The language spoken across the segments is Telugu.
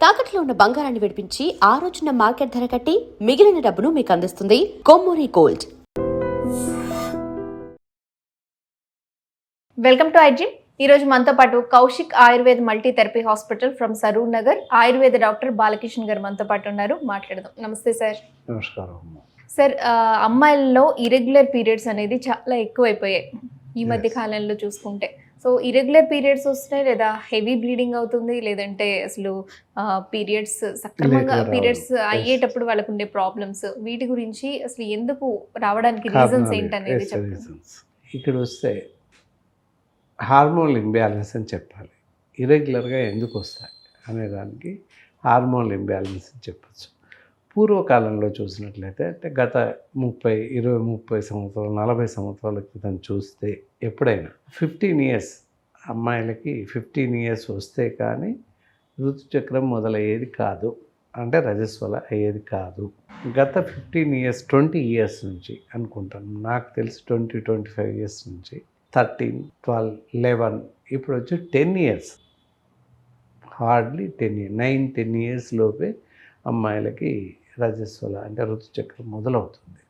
తాకట్లో ఉన్న బంగారాన్ని విడిపించి ఆ రోజున మార్కెట్ ధర కట్టి మిగిలిన డబ్బును మీకు అందిస్తుంది Kommuri gold. Welcome to iGym. ఈ రోజు మనతో పాటు Kaushik Ayurveda multi therapy hospital from Saroor Nagar Ayurveda doctor Balakishan గారు మనతో పాటు ఉన్నారు. మాట్లాడదాం. నమస్తే సార్. నమస్కారం సార్, అమ్మాయిల్లో ఇరెగ్యులర్ పీరియడ్స్ అనేది చాలా ఎక్కువైపోయాయి ఈ మధ్య కాలంలో చూసుకుంటే. సో ఇరెగ్యులర్ పీరియడ్స్ వస్తున్నాయి, లేదా హెవీ బ్లీడింగ్ అవుతుంది, లేదంటే అసలు పీరియడ్స్ సక్రమంగా పీరియడ్స్ అయ్యేటప్పుడు వాళ్ళకు ఉండే ప్రాబ్లమ్స్, వీటి గురించి అసలు ఎందుకు రావడానికి రీజన్స్ ఏంటనేది చెప్పండి. ఇక్కడ వస్తే హార్మోనల్ ఇంబ్యాలెన్స్ అని చెప్పాలి. ఇరెగ్యులర్గా ఎందుకు వస్తాయి అనేదానికి హార్మోనల్ ఇంబ్యాలెన్స్ అని చెప్పచ్చు. పూర్వకాలంలో చూసినట్లయితే అంటే గత 30 సంవత్సరాలు 40 సంవత్సరాల క్రితం చూస్తే ఎప్పుడైనా 15 ఇయర్స్ అమ్మాయిలకి 15 ఇయర్స్ వస్తే కానీ ఋతుచక్రం మొదలయ్యేది కాదు, అంటే రజస్వల అయ్యేది కాదు. గత 15 ఇయర్స్ 20 ఇయర్స్ నుంచి అనుకుంటాను, నాకు తెలిసి 20-25 ఇయర్స్ నుంచి 13, 12, 11 ఇప్పుడు వచ్చి 10 ఇయర్స్, హార్డ్లీ 9-10 ఇయర్స్ లోపే అమ్మాయిలకి రజస్వల అంటే ఋతుచక్రం మొదలవుతుంది.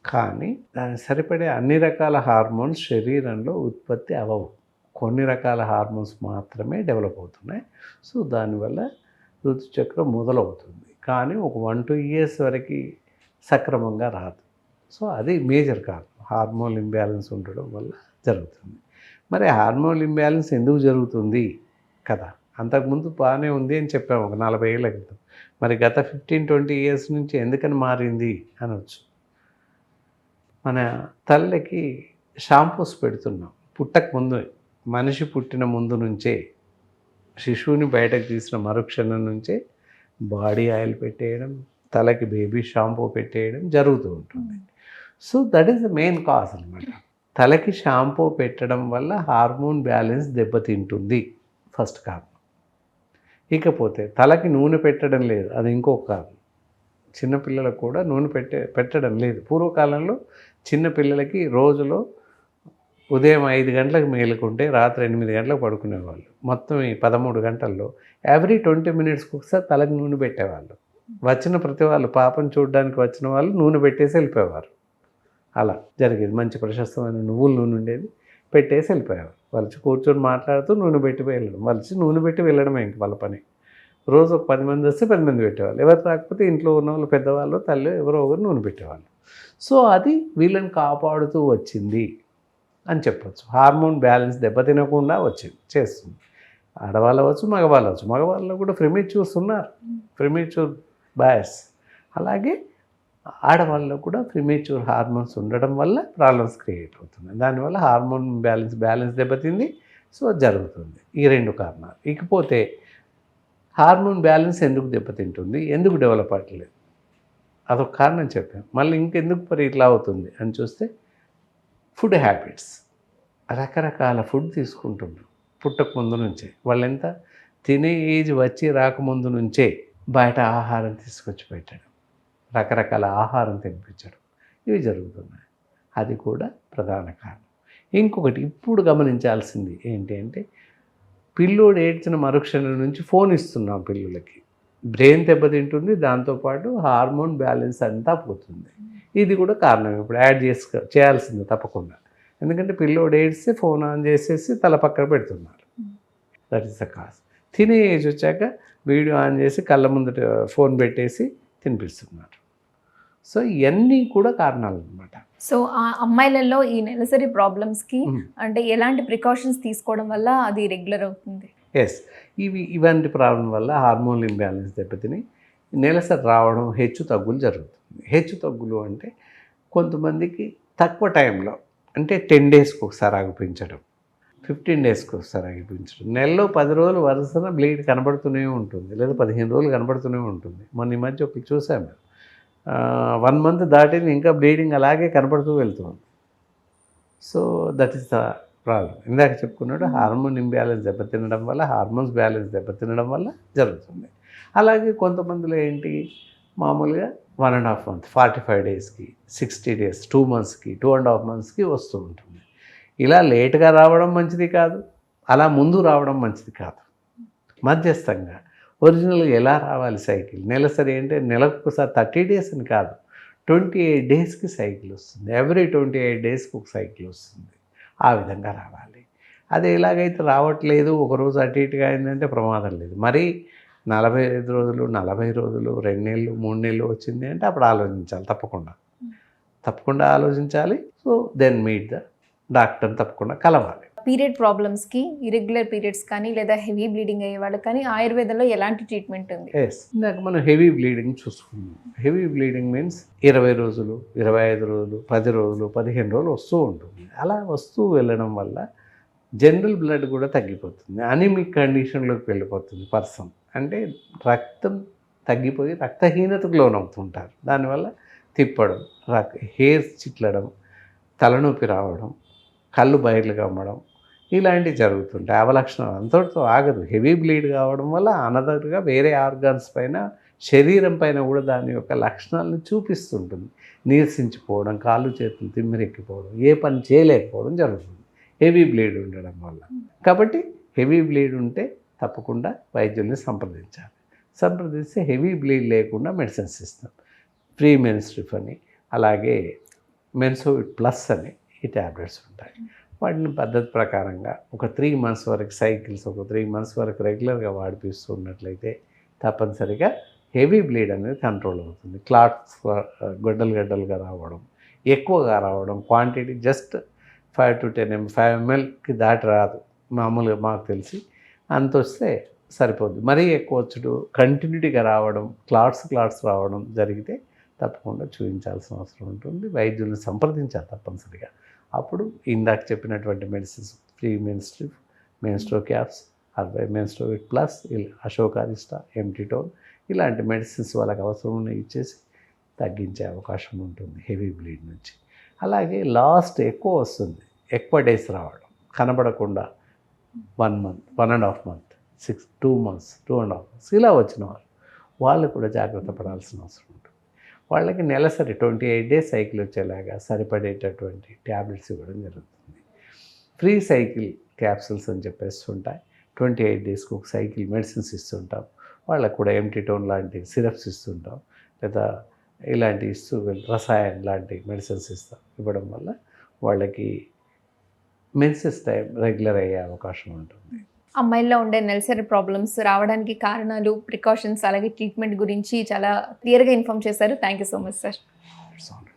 కానీ దానికి సరిపడే అన్ని రకాల హార్మోన్స్ శరీరంలో ఉత్పత్తి అవ్వవు. కొన్ని రకాల హార్మోన్స్ మాత్రమే డెవలప్ అవుతున్నాయి. సో దానివల్ల ఋతుచక్రం మొదలవుతుంది, కానీ ఒక 1-2 ఇయర్స్ వరకు సక్రమంగా రాదు. సో అది మేజర్ కారణం, హార్మోనల్ ఇంబ్యాలెన్స్ ఉండడం వల్ల జరుగుతుంది. మరి హార్మోనల్ ఇంబ్యాలెన్స్ ఎందుకు జరుగుతుంది కదా, అంతకుముందు బాగానే ఉంది అని చెప్పాము ఒక 40 ఏళ్ళ క్రితం. మరి గత 15-20 ఇయర్స్ నుంచి ఎందుకని మారింది అనవచ్చు. మన తల్లికి షాంపూస్ పెడుతున్నాం పుట్టక ముందు, మనిషి పుట్టిన ముందు నుంచే, శిశువుని బయటకు తీసిన మరుక్షణం నుంచే బాడీ ఆయిల్ పెట్టేయడం, తలకి బేబీ షాంపూ పెట్టేయడం జరుగుతూ ఉంటుంది. So that is the main cause అనమాట. తలకి షాంపూ పెట్టడం వల్ల హార్మోన్ బ్యాలెన్స్ దెబ్బతింటుంది ఫస్ట్ కారణం. ఇకపోతే తలకి నూనె పెట్టడం లేదు, అది ఇంకొక కారణం. చిన్నపిల్లలకు కూడా నూనె పెట్టడం లేదు. పూర్వకాలంలో చిన్నపిల్లలకి రోజులో ఉదయం 5 గంటలకు మేలుకుంటే రాత్రి 8 గంటలకు పడుకునేవాళ్ళు. మొత్తం ఈ 13 గంటల్లో ఎవ్రీ 20 మినిట్స్కి ఒకసారి తలకి నూనె పెట్టేవాళ్ళు. వచ్చిన ప్రతి వాళ్ళు, పాపను చూడడానికి వచ్చిన వాళ్ళు నూనె పెట్టేసి వెళ్ళిపోయేవారు. అలా జరిగేది. మంచి ప్రశస్తమైన నువ్వుల నూనె ఉండేది, పెట్టేసి వెళ్ళిపోయేవారు. వాళ్ళు కూర్చొని మాట్లాడుతూ నూనె పెట్టి వెళ్ళడం, వాళ్ళు నూనె పెట్టి వెళ్ళడమే ఇంక వాళ్ళ పని. రోజు ఒక 10 మంది వస్తే 10 మంది పెట్టేవాళ్ళు. ఎవరు రాకపోతే ఇంట్లో ఉన్న వాళ్ళు, పెద్దవాళ్ళు, తల్లి ఎవరో ఒకరు నూనె పెట్టేవాళ్ళు. సో అది వీళ్ళని కాపాడుతూ వచ్చింది అని చెప్పచ్చు. హార్మోన్ బ్యాలెన్స్ దెబ్బతినకుండా చేస్తుంది. ఆడవాళ్ళు అవ్వచ్చు, మగవాళ్ళు అవ్వచ్చు. మగవాళ్ళలో కూడా ప్రిమేచ్యూర్స్ ఉన్నారు, ప్రిమేచ్యూర్ బయస్. అలాగే ఆడవాళ్ళలో కూడా ప్రిమేచ్యూర్ హార్మోన్స్ ఉండడం వల్ల ప్రాబ్లమ్స్ క్రియేట్ అవుతున్నాయి. దానివల్ల హార్మోన్ బ్యాలెన్స్ దెబ్బతింది. సో జరుగుతుంది. ఈ 2 కారణాలు. ఇకపోతే హార్మోన్ బ్యాలెన్స్ ఎందుకు దెబ్బతింటుంది, ఎందుకు డెవలప్ అవ్వట్లేదు, అదొక కారణం చెప్పాను. మళ్ళీ ఇంకెందుకు మరి ఇట్లా అవుతుంది అని చూస్తే ఫుడ్ హ్యాబిట్స్. రకరకాల ఫుడ్ తీసుకుంటున్నాం పుట్టక ముందు నుంచే. వాళ్ళు ఎంత తినే ఏజ్ వచ్చి రాకముందు నుంచే బయట ఆహారం తీసుకొచ్చి పెట్టడం, రకరకాల ఆహారం తినిపించడం, ఇవి జరుగుతున్నాయి. అది కూడా ప్రధాన కారణం. ఇంకొకటి ఇప్పుడు గమనించాల్సింది ఏంటి అంటే, పిల్లోడు ఏడ్చిన మరుక్షణం నుంచి ఫోన్ ఇస్తున్నాం పిల్లలకి. బ్రెయిన్ దెబ్బతింటుంది, దాంతోపాటు హార్మోన్ బ్యాలెన్స్ అంతా పోతుంది. ఇది కూడా కారణం. ఇప్పుడు యాడ్ చేయాల్సిందే తప్పకుండా. ఎందుకంటే పిల్లోడు ఏడ్స్తే ఫోన్ ఆన్ చేసేసి తల పక్కన పెడుతున్నారు. That is the cause. తినే ఏజ్ వచ్చాక వీడియో ఆన్ చేసి కళ్ళ ముందట ఫోన్ పెట్టేసి తినిపిస్తున్నారు. సో ఇవన్నీ కూడా కారణాలు అన్నమాట. సో ఆ అమ్మాయిలలో ఈ నెలసరి ప్రాబ్లమ్స్కి అంటే ఎలాంటి ప్రికాషన్స్ తీసుకోవడం వల్ల అది రెగ్యులర్ అవుతుంది? ఎస్, ఇవంటి ప్రాబ్లం వల్ల హార్మోన్ ఇంబ్యాలెన్స్ దెబ్బతిని నెలసరి రావడం, హెచ్చు తగ్గులు జరుగుతుంది. హెచ్చు తగ్గులు అంటే కొంతమందికి తక్కువ టైంలో, అంటే 10 డేస్కి ఒకసారి ఆగిపించడం, 15 డేస్కి ఒకసారి ఆగిపించడం, నెలలో 10 రోజులు వరుసన బ్లీడ్ కనబడుతూనే ఉంటుంది, లేదా 15 రోజులు కనబడుతూనే ఉంటుంది. మొన్న ఈ మధ్య ఒకటి చూసాము, 1 మంత్ దాటింది ఇంకా బ్లీడింగ్ అలాగే కనపడుతూ వెళ్తుంది. So that is the problem. ఇందాక చెప్పుకున్నాడు, హార్మోన్ ఇంబ్యాలెన్స్ దెబ్బతినడం వల్ల, హార్మోన్స్ బ్యాలెన్స్ దెబ్బతినడం వల్ల జరుగుతుంది. అలాగే కొంతమందిలో ఏంటి, మామూలుగా 1.5 month, 45 డేస్కి, 60 డేస్, 2 monthsకి, 2.5 monthsకి వస్తూ ఉంటుంది. ఇలా లేటుగా రావడం మంచిది కాదు, అలా ముందు రావడం మంచిది కాదు. మధ్యస్థంగా ఒరిజినల్గా ఎలా రావాలి సైకిల్? నెలసరి అంటే నెలకు ఒకసారి 30 డేస్ అని కాదు, 28 డేస్కి సైకిల్ వస్తుంది. ఎవ్రీ 28 డేస్కి ఒక సైకిల్ వస్తుంది. ఆ విధంగా రావాలి. అది ఎలాగైతే రావట్లేదు, ఒకరోజు అటు ఇటుగా అయిందంటే ప్రమాదం లేదు. మరీ 45 రోజులు, 40 రోజులు, 2 నెలలు, 3 నెలలు వచ్చింది అంటే అప్పుడు ఆలోచించాలి తప్పకుండా ఆలోచించాలి. So then meet the doctor, తప్పకుండా కలవాలి. పీరియడ్ ప్రాబ్లమ్స్కి, ఇరెగ్యులర్ పీరియడ్స్ కానీ లేదా హెవీ బ్లీడింగ్ అయ్యే వాళ్ళకి కానీ ఆయుర్వేదంలో ఎలాంటి ట్రీట్మెంట్ ఉంది? ఎస్, ఇందాక మనం హెవీ బ్లీడింగ్ చూసుకున్నాం. హెవీ బ్లీడింగ్ మీన్స్ 20 రోజులు, 25 రోజులు, 10 రోజులు, 15 రోజులు వస్తూ ఉంటుంది. అలా వస్తూ వెళ్ళడం వల్ల జనరల్ బ్లడ్ కూడా తగ్గిపోతుంది, అనీమిక్ కండిషన్లోకి వెళ్ళిపోతుంది పర్సన్. అంటే రక్తం తగ్గిపోయి రక్తహీనతకు లోనవుతుంటారు. దానివల్ల తిప్పడం, హెయిర్స్ చిట్లడం, తలనొప్పి రావడం, కళ్ళు బయర్లు కమ్మడం ఇలాంటివి జరుగుతుంటాయి. అవలక్షణాలు అంతటితో ఆగదు. హెవీ బ్లీడ్ కావడం వల్ల అనదర్గా వేరే ఆర్గాన్స్ పైన, శరీరం పైన కూడా దాని యొక్క లక్షణాలను చూపిస్తుంటుంది. నీరసించిపోవడం, కాళ్ళు చేతులు తిమ్మిరెక్కిపోవడం, ఏ పని చేయలేకపోవడం జరుగుతుంది హెవీ బ్లీడ్ ఉండడం వల్ల. కాబట్టి హెవీ బ్లీడ్ ఉంటే తప్పకుండా వైద్యుల్ని సంప్రదిస్తే హెవీ బ్లీడ్ లేకుండా మెడిసిన్స్ ఇస్తాం. ఫ్రీ మెన్స్ట్రిఫ్ అని, అలాగే మెన్సోవిట్ ప్లస్ అని ఈ ట్యాబ్లెట్స్ ఉంటాయి. వాటిని పద్ధతి ప్రకారంగా ఒక 3 మంత్స్ వరకు సైకిల్స్, ఒక 3 మంత్స్ వరకు రెగ్యులర్గా వాడిపిస్తున్నట్లయితే తప్పనిసరిగా హెవీ బ్లీడ్ అనేది కంట్రోల్ అవుతుంది. క్లాట్స్ గడ్డలుగా రావడం, ఎక్కువగా రావడం, క్వాంటిటీ జస్ట్ 5 to 10 ml, 5 mlకి దాటి రాదు మామూలుగా మాకు తెలిసి. అంత వస్తే సరిపోద్ది. మరీ ఎక్కువ వచ్చుడు, కంటిన్యూటీగా రావడం, క్లాట్స్ రావడం జరిగితే తప్పకుండా చూపించాల్సిన అవసరం ఉంటుంది. వైద్యుల్ని సంప్రదించాలి తప్పనిసరిగా. అప్పుడు ఇందాక చెప్పినటువంటి మెడిసిన్స్, ఫ్రీ మెన్స్ట్రిఫ్, మెన్స్ట్రో క్యాప్స్, మెన్స్ట్రోవిట్ ప్లస్, అశోకారిస్టా, ఎంటిటోన్ ఇలాంటి మెడిసిన్స్ వాళ్ళకి అవసరం ఉన్నాయి ఇచ్చేసి తగ్గించే అవకాశం ఉంటుంది హెవీ బ్లీడ్ నుంచి. అలాగే లాస్ట్ ఎక్కువ వస్తుంది, ఎక్కువ డేస్ రావడం, కనబడకుండా 1 month, 1.5 month, 2 months, 2.5 months ఇలా వచ్చిన వాళ్ళు కూడా జాగ్రత్త పడాల్సిన అవసరం ఉంటుంది. వాళ్ళకి నెలసరి 28 డేస్ సైకిల్ వచ్చేలాగా సరిపడేటటువంటి ట్యాబ్లెట్స్ ఇవ్వడం జరుగుతుంది. ఫ్రీ సైకిల్ క్యాప్సూల్స్ అని చెప్పేసి ఉంటాయి. 28 డేస్కి ఒక సైకిల్ మెడిసిన్స్ ఇస్తుంటాం. వాళ్ళకు కూడా ఎంటిటోన్ లాంటి సిరప్స్ ఇస్తుంటాం, లేదా ఇలాంటి ఇస్తూ రసాయన్ లాంటి మెడిసిన్స్ ఇవ్వడం వల్ల వాళ్ళకి మెన్సెస్ టైం రెగ్యులర్ అయ్యే అవకాశం ఉంటుంది. అమ్మాయిల్లో ఉండే నెలసరి ప్రాబ్లమ్స్ రావడానికి కారణాలు, ప్రికాషన్స్, అలాగే ట్రీట్మెంట్ గురించి చాలా క్లియర్గా ఇన్ఫామ్ చేశారు. Thank you so much sir. It's all right.